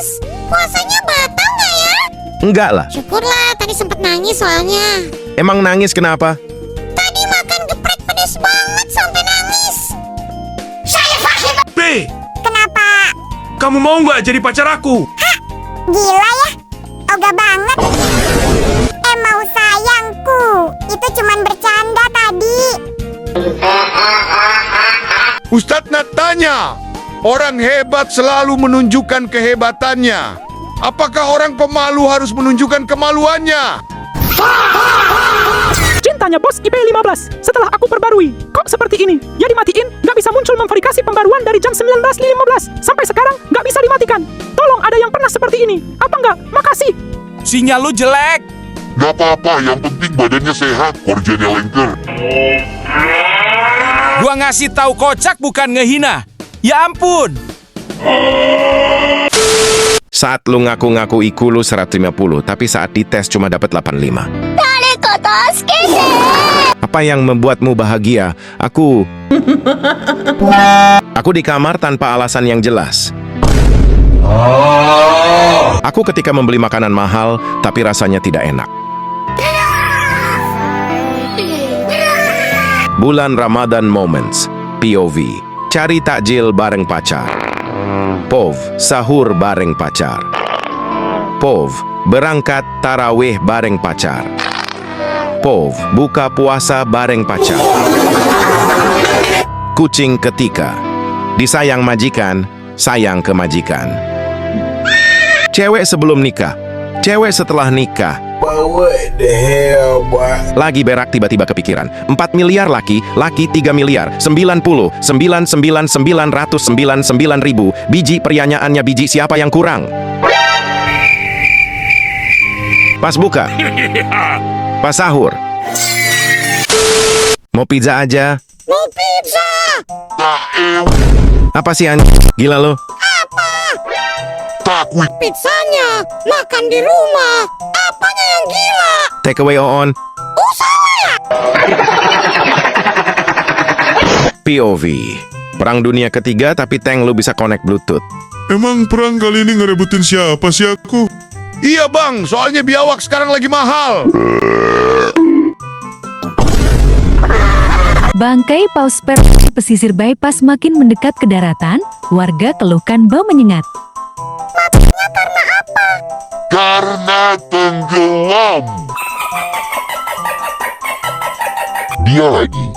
Mas, puasanya batal nggak ya? Enggak lah. Syukurlah, tadi sempet nangis soalnya. Emang nangis kenapa? Tadi makan geprek pedes banget sampai nangis. Saya vaksin. B, Kenapa? kamu mau nggak jadi pacar aku? Gila ya? Oga banget. Mau sayangku. Itu cuman bercanda tadi. Ustadz nak tanya, orang hebat selalu menunjukkan kehebatannya. Apakah orang pemalu harus menunjukkan kemaluannya? Cintanya bos IP15 setelah aku perbarui. Kok seperti ini? Ya dimatiin, nggak bisa muncul memverifikasi pembaruan dari jam 19.15. Sampai sekarang nggak bisa dimatikan. Tolong ada yang pernah seperti ini. Apa nggak? Makasih. Sinyal lu jelek. Gak apa-apa, yang penting badannya sehat. Original Anchor. Gua ngasih tahu kocak bukan ngehina. Ya ampun. Saat lu ngaku-ngaku IQ lu 150, tapi saat dites cuma dapat 85. Apa yang membuatmu bahagia? Aku di kamar tanpa alasan yang jelas. Aku ketika membeli makanan mahal, tapi rasanya tidak enak. Bulan Ramadan Moments, POV. Cari takjil bareng pacar. POV, sahur bareng pacar. POV, berangkat tarawih bareng pacar. POV, buka puasa bareng pacar. Kucing ketika. Disayang majikan, sayang ke majikan. Cewek sebelum nikah, cewek setelah nikah. Lagi berak tiba-tiba kepikiran 4 miliar laki 3 miliar 90,999,999,000 biji pertanyaannya biji siapa yang kurang? Pas buka, pas sahur. Mau pizza aja? Mau pizza. Apa sih gila lo? Pizzanya makan di rumah. Apanya yang gila? Take away on. POV. Perang dunia ketiga tapi tank lu bisa connect Bluetooth. Emang perang kali ini ngerebutin siapa sih aku? Iya bang, soalnya biawak sekarang lagi mahal. Bangkai paus per di pesisir bypass makin mendekat ke daratan, warga keluhkan bau menyengat. Karena tenggelam. Dia lagi.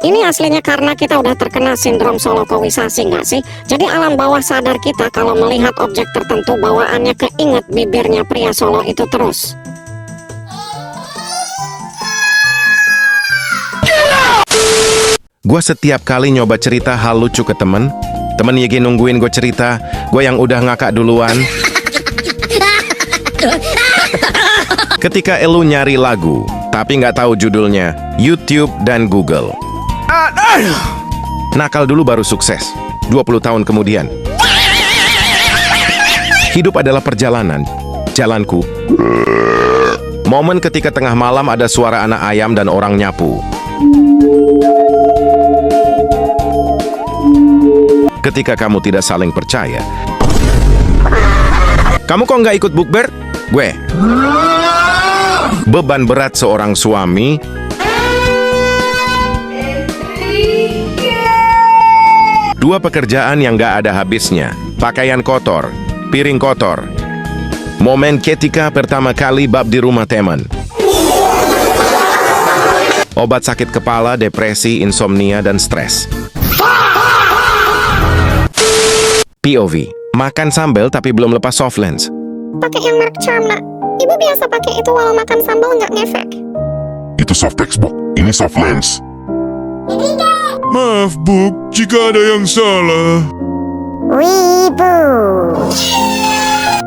Ini aslinya karena kita udah terkena sindrom solokowisasi nggak sih? Jadi alam bawah sadar kita kalau melihat objek tertentu bawaannya keinget bibirnya pria Solo itu terus. Gue setiap kali nyoba cerita hal lucu ke temen YG nungguin gue cerita, gue yang udah ngakak duluan. Ketika elu nyari lagu, tapi nggak tahu judulnya, YouTube dan Google. Nakal dulu baru sukses, 20 tahun kemudian. Hidup adalah perjalanan, jalanku. Momen ketika tengah malam ada suara anak ayam dan orang nyapu. Ketika kamu tidak saling percaya. Kamu kok nggak ikut bukber? Gue. Beban berat seorang suami. Dua pekerjaan yang nggak ada habisnya. Pakaian kotor, piring kotor. Momen ketika pertama kali bab di rumah teman. Obat sakit kepala, depresi, insomnia, dan stres. POV, makan sambal tapi belum lepas soft lens. Pakai yang merek Charm, nak. Ibu biasa pakai itu walau makan sambal nggak ngefek. Itu soft textbook, ini soft lens. Maaf Bub, jika ada yang salah. Wibu.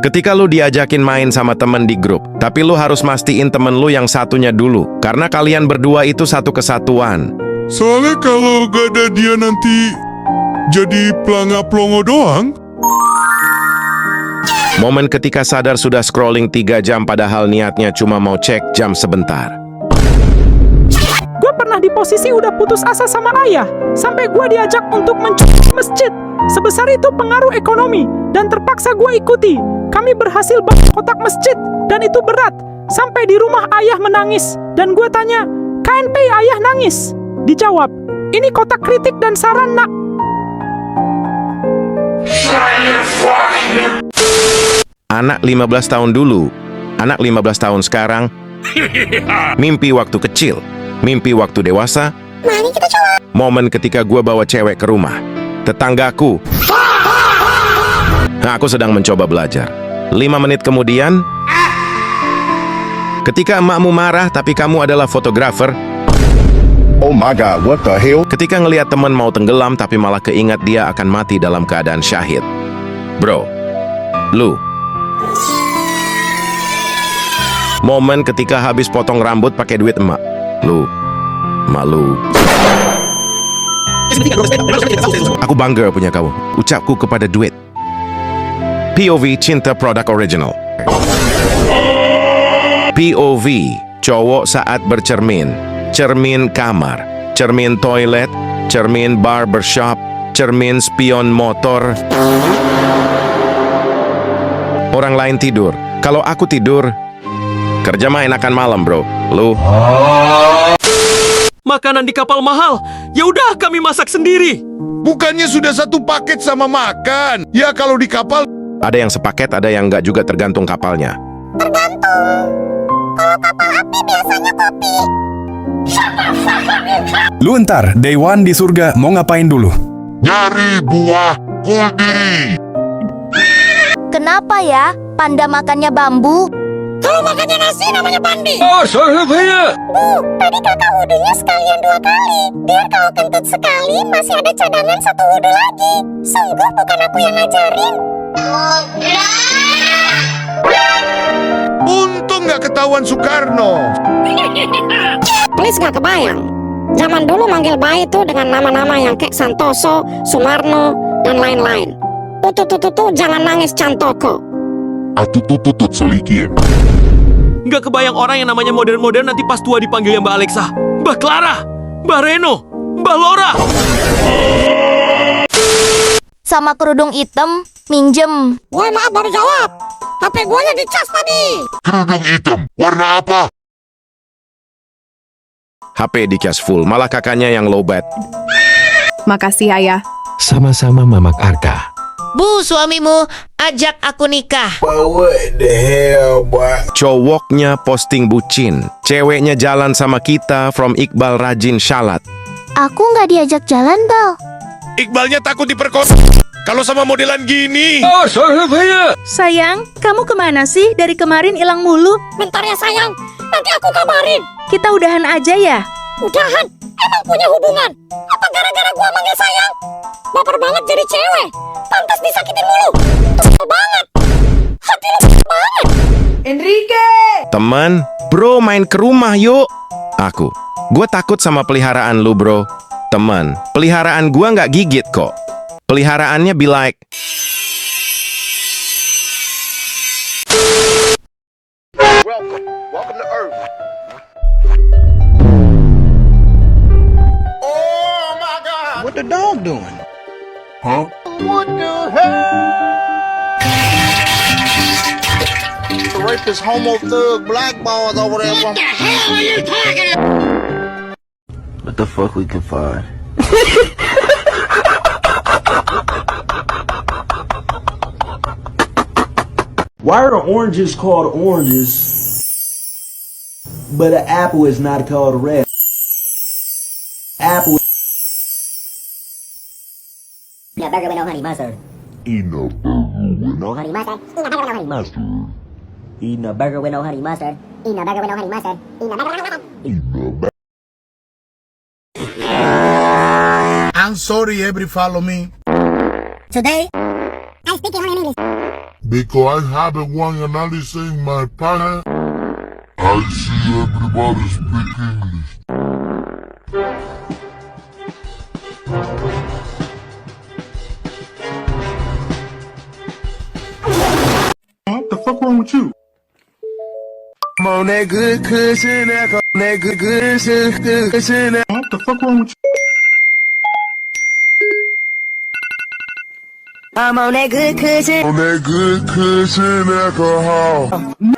Ketika lu diajakin main sama temen di grup, tapi lu harus mastiin temen lu yang satunya dulu, karena kalian berdua itu satu kesatuan. Soalnya kalau gak ada dia nanti jadi pelangga-pelongo doang. Momen ketika sadar sudah scrolling 3 jam padahal niatnya cuma mau cek jam sebentar. Gue pernah di posisi udah putus asa sama ayah, sampai gue diajak untuk mencuri masjid. Sebesar itu pengaruh ekonomi, dan terpaksa gue ikuti. Kami berhasil bangun kotak masjid, dan itu berat. Sampai di rumah ayah menangis, dan gue tanya, KNP ayah nangis? Dijawab, ini kotak kritik dan saran nak. Anak 15 tahun dulu, anak 15 tahun sekarang, mimpi waktu kecil, mimpi waktu dewasa, momen ketika gue bawa cewek ke rumah, tetanggaku. Nah, aku sedang mencoba belajar. 5 menit kemudian, ketika emakmu marah tapi kamu adalah fotografer. Oh my God, what the hell? Ketika ngelihat teman mau tenggelam tapi malah keingat dia akan mati dalam keadaan syahid. Bro, lu. Momen ketika habis potong rambut pakai duit emak. Lu. Malu. Aku bangga punya kamu. Ucapku kepada duit. POV Cinta Produk Original. POV cowok saat bercermin. Cermin kamar, cermin toilet, cermin barbershop, cermin spion motor. Orang lain tidur. Kalau aku tidur, kerja mah enakan malam, bro. Lu? Makanan di kapal mahal. Ya udah, kami masak sendiri. Bukannya sudah satu paket sama makan? Ya kalau di kapal. Ada yang sepaket, ada yang nggak juga, tergantung kapalnya. Tergantung. Kalau kapal api biasanya kopi. Lu entar, day one di surga mau ngapain dulu? Nyari buah kuldi. Kenapa ya? Panda makannya bambu? Kalau makannya nasi namanya pandi. Tadi kakak wudhunya sekalian 2 kali. Biar kalau kentut sekali masih ada cadangan 1 wudhu lagi. Sungguh bukan aku yang ngajarin. Untung nggak ketahuan Soekarno. Please gak kebayang. Zaman dulu manggil bayi itu dengan nama-nama yang kayak Santoso, Sumarno, dan lain-lain. Tutu, jangan nangis Cantoko. Atutututut selikin. Nggak kebayang orang yang namanya modern-modern nanti pas tua dipanggilnya Mbak Alexa, Mbak Clara, Mbak Reno, Mbak Laura. Sama kerudung hitam, minjem. Woi maaf baru jawab. HP guanya dicas tadi. Kerudung hitam, warna apa? HP dicas full, malah kakaknya yang low bat. Makasih ayah. Sama-sama Mamak Arka. Bu, suamimu ajak aku nikah. Cowoknya posting bucin, ceweknya jalan sama kita from Iqbal rajin shalat. Aku nggak diajak jalan, Bal. Iqbalnya takut diperkosa. Kalau sama modelan gini. Sayang, kamu kemana sih? Dari kemarin hilang mulu. Bentar ya sayang, nanti aku kabarin. Kita udahan aja ya? Udahan? Emang punya hubungan? Apa gara-gara gua manggil sayang? Baper banget jadi cewek. Pantas disakitin mulu. Kesel banget. Hati lu banget. Enrique! Teman, bro main ke rumah yuk. Gua takut sama peliharaan lu bro. Teman, peliharaan gua nggak gigit kok. Peliharaannya be like. Welcome to Earth. What the dog doing? Huh? What the hell? The rapist homo thug black balls over there. What the hell are you talking about? What the fuck we can find? Why are oranges called oranges, but an apple is not called red? Apple. Eat a burger with no honey mustard. Eating a burger with No honey mustard. Eating a burger with no honey mustard. Eating a burger with no honey mustard. Eating a burger with no honey mustard. Eating a burger. I'm sorry, everybody follow me. Today, I'm speaking only in English. Because I haven't one analyzing my partner. I see everybody speak English. What the fuck wrong with you? I'm on that good cushion, that good cushion. What the fuck wrong with you? I'm on that good cushion. On that good cushion alcohol.